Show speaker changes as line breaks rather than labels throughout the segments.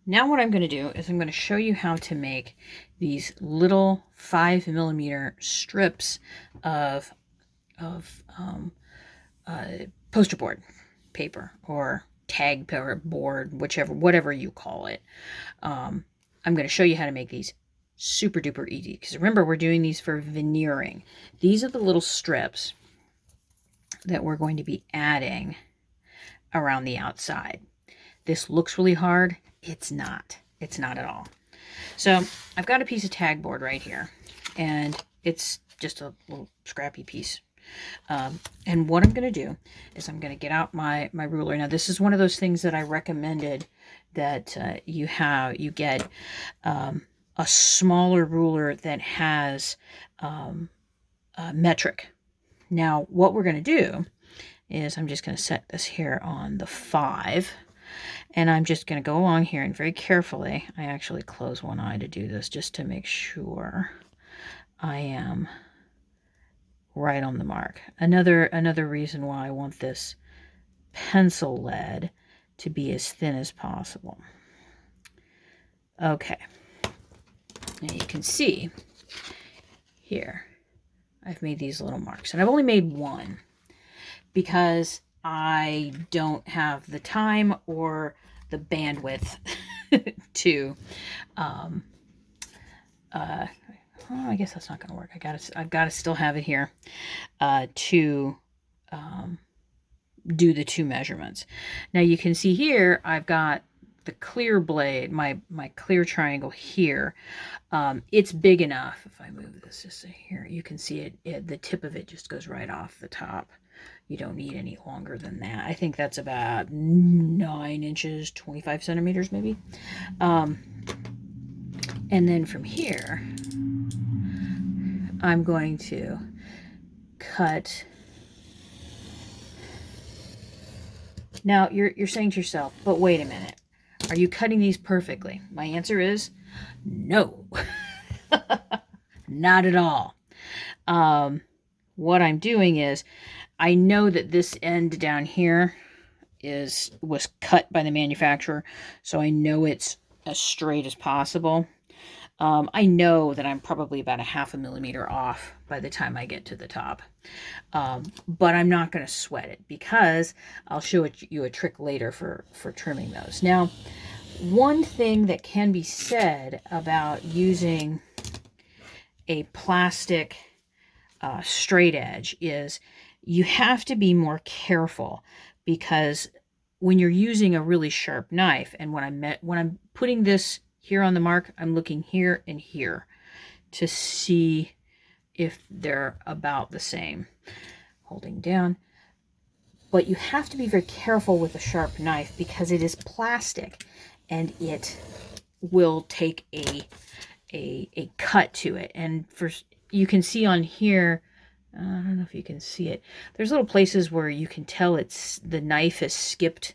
now what I'm going to do is I'm going to show you how to make these little 5mm strips of poster board paper or tag board, whatever you call it. I'm going to show you how to make these super duper easy, because remember, we're doing these for veneering. These are the little strips that we're going to be adding around the outside. This looks really hard. It's not. It's not at all. So I've got a piece of tag board right here, and it's just a little scrappy piece. And what I'm going to do is I'm going to get out my ruler. Now, this is one of those things that I recommended that you get a smaller ruler that has metric. Now, what we're going to do is I'm just going to set this here on the 5. And I'm just going to go along here and very carefully, I actually close one eye to do this just to make sure I am right on the mark. Another reason why I want this pencil lead to be as thin as possible. Okay. Now you can see here, I've made these little marks, and I've only made one because I don't have the time or the bandwidth to, I guess that's not going to work. I've got to still have it here to do the 2 measurements. Now you can see here, I've got the clear blade, my clear triangle here. It's big enough. If I move this just here, you can see it, the tip of it just goes right off the top. You don't need any longer than that. I think that's about 9 inches, 25 centimeters maybe. And then from here, I'm going to cut. Now you're saying to yourself, but wait a minute, are you cutting these perfectly? My answer is no. Not at all. What I'm doing is, I know that this end down here was cut by the manufacturer, so I know it's as straight as possible. I know that I'm probably about 1/2 millimeter off by the time I get to the top. But I'm not going to sweat it, because I'll show you a trick later for trimming those. Now, one thing that can be said about using a plastic straight edge is you have to be more careful, because when you're using a really sharp knife, and when I'm putting this here on the mark, I'm looking here and here to see if they're about the same. Holding down. But you have to be very careful with a sharp knife, because it is plastic and it will take a cut to it. And you can see on here, I don't know if you can see it, there's little places where you can tell the knife has skipped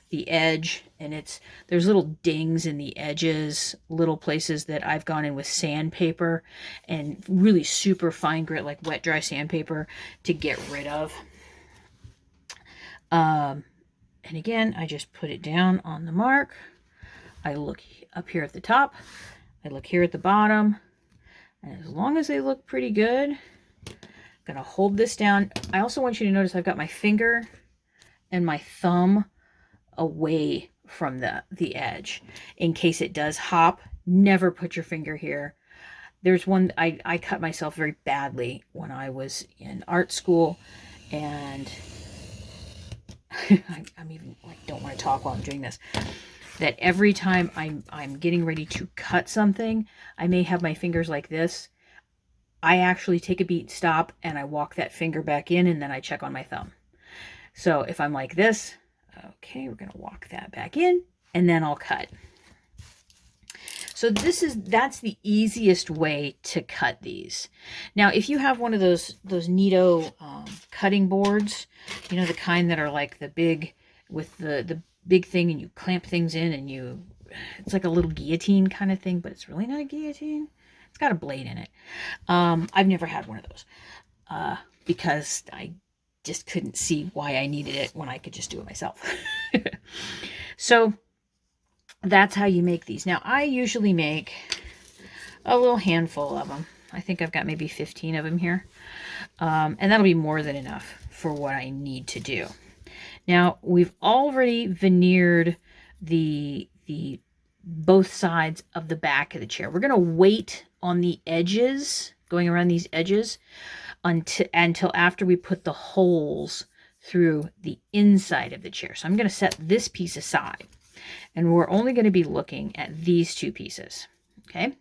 the edge, and there's little dings in the edges, little places that I've gone in with sandpaper and really super fine grit, like wet dry sandpaper, to get rid of. And again, I just put it down on the mark. I look up here at the top, I look here at the bottom, and as long as they look pretty good, I'm gonna hold this down. I also want you to notice I've got my finger and my thumb away from the edge in case it does hop. Never put your finger here. There's one, I cut myself very badly when I was in art school, and I'm even like, don't want to talk while I'm doing this, that every time I'm getting ready to cut something, I may have my fingers like this. I actually take a beat, stop, and I walk that finger back in, and then I check on my thumb. So if I'm like this, okay, we're going to walk that back in, and then I'll cut. So that's the easiest way to cut these. Now, if you have one of those Neato cutting boards, you know, the kind that are like the big, with the big thing, and you clamp things in, and it's like a little guillotine kind of thing, but it's really not a guillotine. It's got a blade in it. I've never had one of those because I just couldn't see why I needed it when I could just do it myself. So that's how you make these. Now, I usually make a little handful of them. I think I've got maybe 15 of them here. And that'll be more than enough for what I need to do. Now, we've already veneered the both sides of the back of the chair. We're going to wait on the edges, going around these edges, until after we put the holes through the inside of the chair. So I'm going to set this piece aside, and we're only going to be looking at these two pieces. Okay.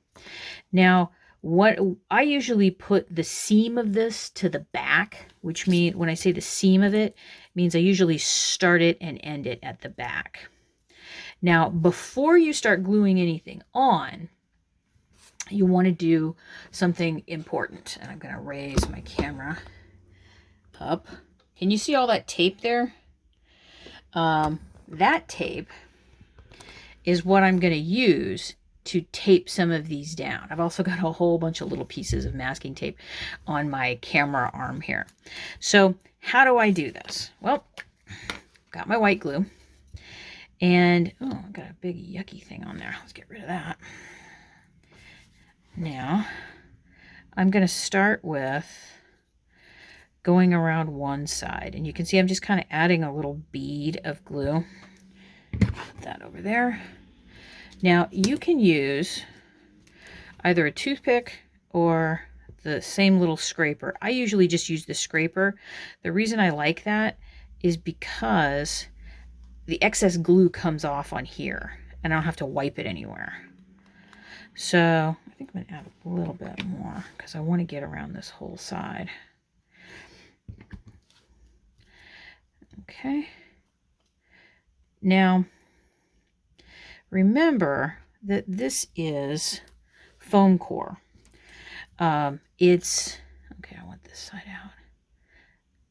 Now, what I usually put the seam of this to the back, which means when I say the seam of it, means I usually start it and end it at the back. Now, before you start gluing anything on, you want to do something important. And I'm going to raise my camera up. Can you see all that tape there? That tape is what I'm going to use to tape some of these down. I've also got a whole bunch of little pieces of masking tape on my camera arm here. So how do I do this? Well, got my white glue, and oh, I've got a big yucky thing on there. Let's get rid of that. Now, I'm going to start with going around one side, and you can see I'm just kind of adding a little bead of glue. Put that over there. Now, you can use either a toothpick or the same little scraper. I usually just use the scraper. The reason I like that is because the excess glue comes off on here, and I don't have to wipe it anywhere. So I think I'm going to add a little bit more because I want to get around this whole side. Okay. Now, remember that this is foam core. It's, okay, I want this side out.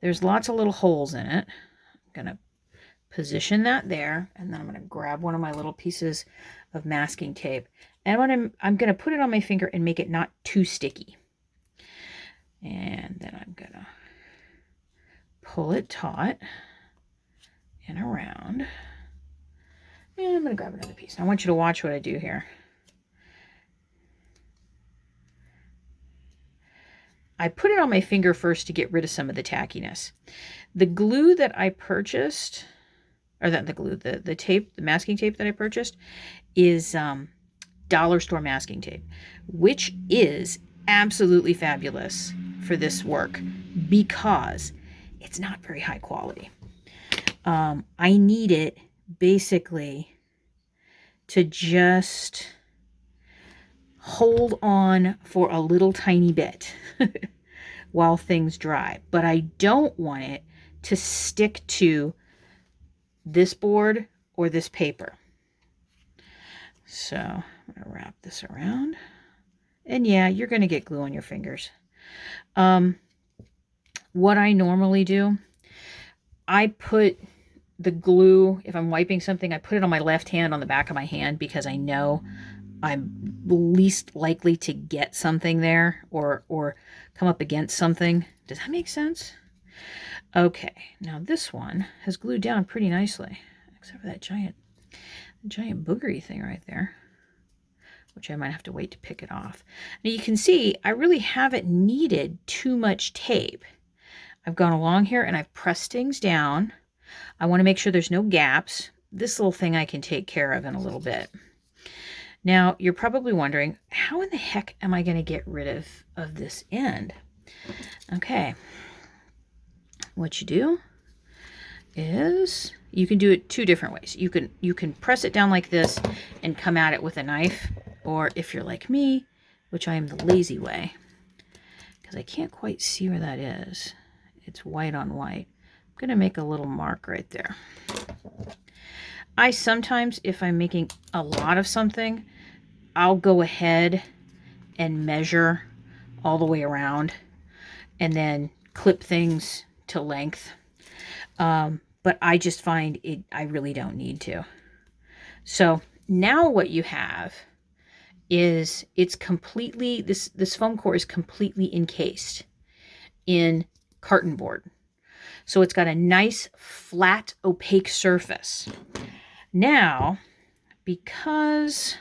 There's lots of little holes in it. I'm going to position that there, and then I'm going to grab one of my little pieces of masking tape, and I'm going to put it on my finger and make it not too sticky. And then I'm going to pull it taut and around. And I'm going to grab another piece. I want you to watch what I do here. I put it on my finger first to get rid of some of the tackiness. The glue that I purchased, or the tape, the masking tape that I purchased is dollar store masking tape, which is absolutely fabulous for this work because it's not very high quality. I need it basically to just hold on for a little tiny bit while things dry, but I don't want it to stick to this board or this paper. So I'm going to wrap this around, and yeah, you're going to get glue on your fingers. What I normally do, I put the glue, if I'm wiping something, I put it on my left hand on the back of my hand because I know I'm least likely to get something there or come up against something. Does that make sense? Okay, now this one has glued down pretty nicely, except for that giant boogery thing right there, which I might have to wait to pick it off. Now you can see I really haven't needed too much tape. I've gone along here and I've pressed things down. I want to make sure there's no gaps. This little thing I can take care of in a little bit. Now, you're probably wondering, how in the heck am I going to get rid of this end? Okay. What you do is you can do it two different ways. You can press it down like this and come at it with a knife, or if you're like me, which I am the lazy way, because I can't quite see where that is. It's white on white. I'm going to make a little mark right there. I sometimes, if I'm making a lot of something, I'll go ahead and measure all the way around and then clip things to length. But I just find I really don't need to. So now what you have is it's completely, this foam core is completely encased in carton board. So it's got a nice, flat, opaque surface. Now, because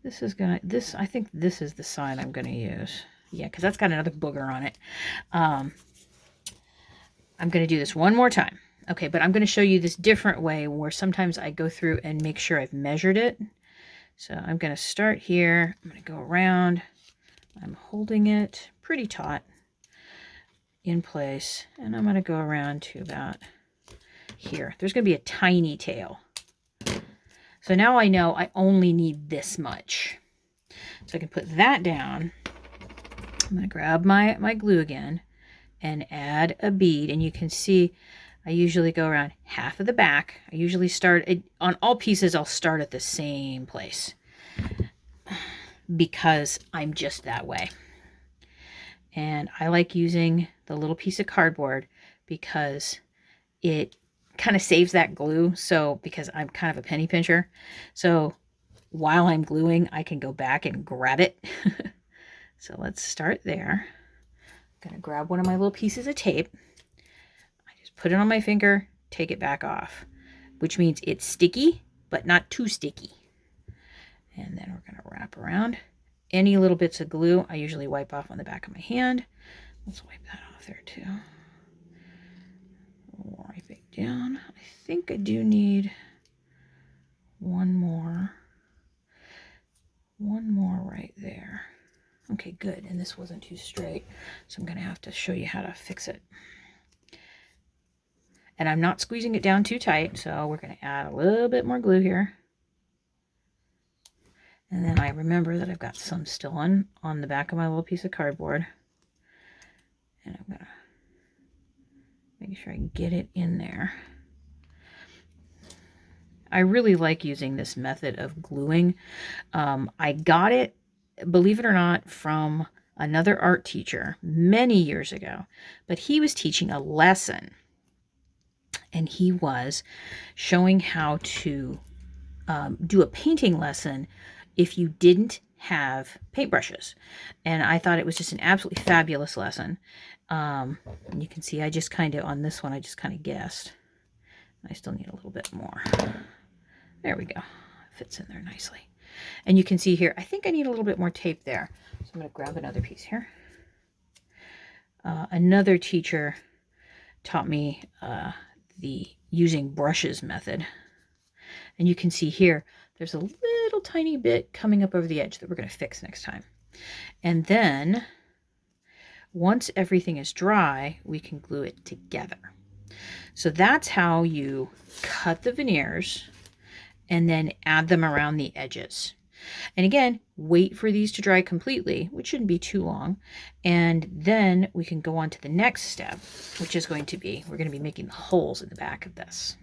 this is gonna, I think this is the side I'm gonna use. Yeah, because that's got another booger on it. I'm gonna do this one more time. Okay, but I'm gonna show you this different way where sometimes I go through and make sure I've measured it. So I'm gonna start here. I'm gonna go around. I'm holding it pretty taut in place, and I'm going to go around to about here. There's going to be a tiny tail. So now I know I only need this much. So I can put that down. I'm going to grab my glue again and add a bead, and you can see I usually go around half of the back. I usually start on all pieces. I'll start at the same place because I'm just that way. And I like using the little piece of cardboard because it kind of saves that glue. So because I'm kind of a penny pincher, so while I'm gluing, I can go back and grab it. So let's start there. I'm gonna grab one of my little pieces of tape. I just put it on my finger, take it back off, which means it's sticky, but not too sticky. And then we're gonna wrap around. Any little bits of glue, I usually wipe off on the back of my hand. Let's wipe that off there too. Wipe it down. I think I do need one more right there. Okay, good. And this wasn't too straight, so I'm going to have to show you how to fix it. And I'm not squeezing it down too tight, so we're going to add a little bit more glue here. And then I remember that I've got some still on the back of my little piece of cardboard. And I'm going to make sure I get it in there. I really like using this method of gluing. I got it, believe it or not, from another art teacher many years ago. But he was teaching a lesson. And he was showing how to do a painting lesson if you didn't have paintbrushes. And I thought it was just an absolutely fabulous lesson. And you can see I just kind of, on this one, I just kind of guessed. I still need a little bit more. There we go. Fits in there nicely. And you can see here, I think I need a little bit more tape there. So I'm going to grab another piece here. Another teacher taught me the using brushes method. And you can see here, there's a little tiny bit coming up over the edge that we're going to fix next time. And then once everything is dry, we can glue it together. So that's how you cut the veneers and then add them around the edges. And again, wait for these to dry completely, which shouldn't be too long. And then we can go on to the next step, which is going to be, we're going to be making the holes in the back of this.